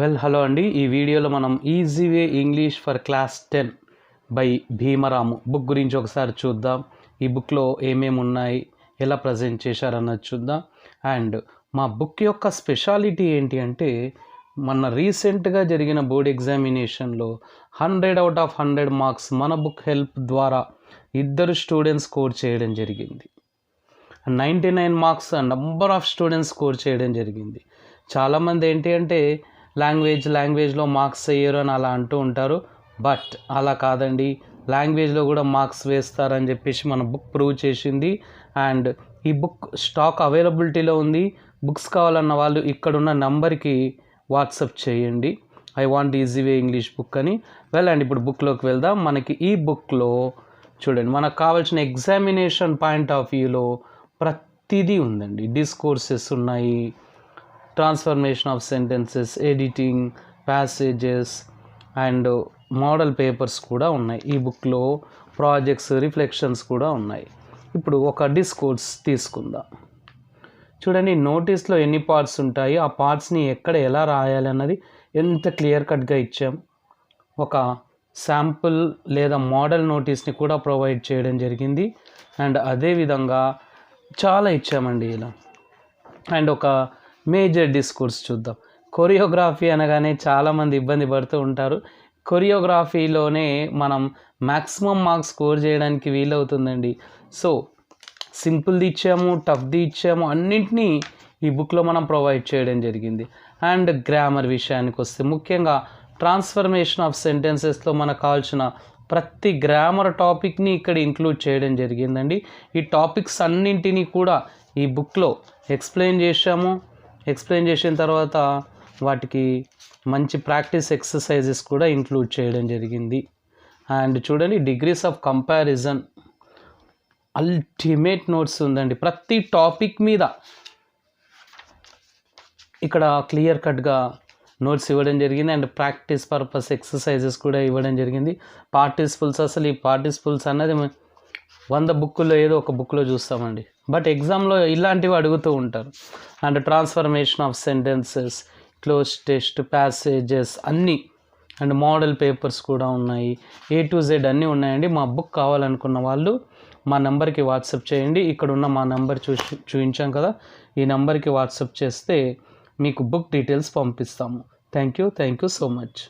Hello అండి. ఈ వీడియోలో మనం easy way English for class 10 by Bhimaramu book గురించి ఒకసారి చూద్దాం. ఈ బుక్లో ఏమేమి ఉన్నాయి, ఎలా ప్రజెంట్ చేశారన్నది చూద్దాం. అండ్ మా బుక్ యొక్క స్పెషాలిటీ ఏంటి అంటే, మన రీసెంట్గా జరిగిన బోర్డ్ ఎగ్జామినేషన్లో 100/100 మార్క్స్ మన బుక్ హెల్ప్ ద్వారా ఇద్దరు స్టూడెంట్స్ స్కోర్ చేయడం జరిగింది. 99 marks number of students score చేయడం జరిగింది. చాలామంది ఏంటి అంటే లాంగ్వేజ్లో మార్క్స్ వేయరు అని అలా అంటూ ఉంటారు. బట్ అలా కాదండి, లాంగ్వేజ్లో కూడా మార్క్స్ వేస్తారని చెప్పేసి మన బుక్ ప్రూవ్ చేసింది. అండ్ ఈ బుక్ స్టాక్ అవైలబిలిటీలో ఉంది. బుక్స్ కావాలన్న వాళ్ళు ఇక్కడున్న నంబర్కి వాట్సాప్ చేయండి, I want easy way English book అని. అండ్ ఇప్పుడు బుక్లోకి వెళ్దాం. మనకి ఈ బుక్లో చూడండి, మనకు కావాల్సిన ఎగ్జామినేషన్ పాయింట్ ఆఫ్ వ్యూలో ప్రతిదీ ఉందండి. డిస్కోర్సెస్ ఉన్నాయి, transformation of sentences, editing, passages and model papers కూడా ఉన్నాయి. ఈ బుక్లో ప్రాజెక్ట్స్, రిఫ్లెక్షన్స్ కూడా ఉన్నాయి. ఇప్పుడు ఒక డిస్కోర్స్ తీసుకుందాం. చూడండి, నోటీస్లో ఎన్ని పార్ట్స్ ఉంటాయి, ఆ పార్ట్స్ని ఎక్కడ ఎలా రాయాలి అన్నది ఎంత క్లియర్ కట్గా ఇచ్చాం. ఒక శాంపుల్ లేదా మోడల్ నోటీస్ని కూడా ప్రొవైడ్ చేయడం జరిగింది. అండ్ అదేవిధంగా చాలా ఇచ్చామండి ఇలా. అండ్ ఒక మేజర్ డిస్కోర్స్ చూద్దాం. కొరియోగ్రఫీ అనగానే చాలామంది ఇబ్బంది పడుతూ ఉంటారు. కొరియోగ్రఫీలోనే మనం మ్యాక్సిమం మార్క్స్ స్కోర్ చేయడానికి వీలవుతుందండి. సో సింపుల్ది ఇచ్చాము, టఫ్ది ఇచ్చాము, అన్నింటినీ ఈ బుక్లో మనం ప్రొవైడ్ చేయడం జరిగింది. అండ్ గ్రామర్ విషయానికి వస్తే ముఖ్యంగా ట్రాన్స్ఫర్మేషన్ ఆఫ్ సెంటెన్సెస్లో మనకు కావాల్సిన ప్రతి గ్రామర్ టాపిక్ని ఇక్కడ ఇంక్లూడ్ చేయడం జరిగిందండి. ఈ టాపిక్స్ అన్నింటినీ కూడా ఈ బుక్లో ఎక్స్ప్లెయిన్ చేశాము. ఎక్స్ప్లెయిన్ చేసిన తర్వాత వాటికి మంచి ప్రాక్టీస్ ఎక్సర్సైజెస్ కూడా ఇంక్లూడ్ చేయడం జరిగింది. అండ్ చూడండి, degrees of comparison, ultimate notes ఉందండి. ప్రతి టాపిక్ మీద ఇక్కడ క్లియర్ కట్గా నోట్స్ ఇవ్వడం జరిగింది. అండ్ ప్రాక్టీస్ పర్పస్ ఎక్సర్సైజెస్ కూడా ఇవ్వడం జరిగింది. పార్టిసిపుల్స్, అసలు ఈ పార్టిసిపుల్స్ అన్నది 100 బుక్కుల్లో ఏదో ఒక బుక్లో చూస్తామండి, బట్ ఎగ్జామ్లో ఇలాంటివి అడుగుతూ ఉంటారు. And transformation of sentences, cloze test, passages అన్నీ, అండ్ మోడల్ పేపర్స్ కూడా ఉన్నాయి. A to Z అన్నీ ఉన్నాయండి. మా బుక్ కావాలనుకున్న వాళ్ళు మా నెంబర్కి వాట్సాప్ చేయండి. ఇక్కడ ఉన్న మా నెంబర్ చూపించాం కదా, ఈ నెంబర్కి వాట్సాప్ చేస్తే మీకు బుక్ డీటెయిల్స్ పంపిస్తాము. Thank you so much.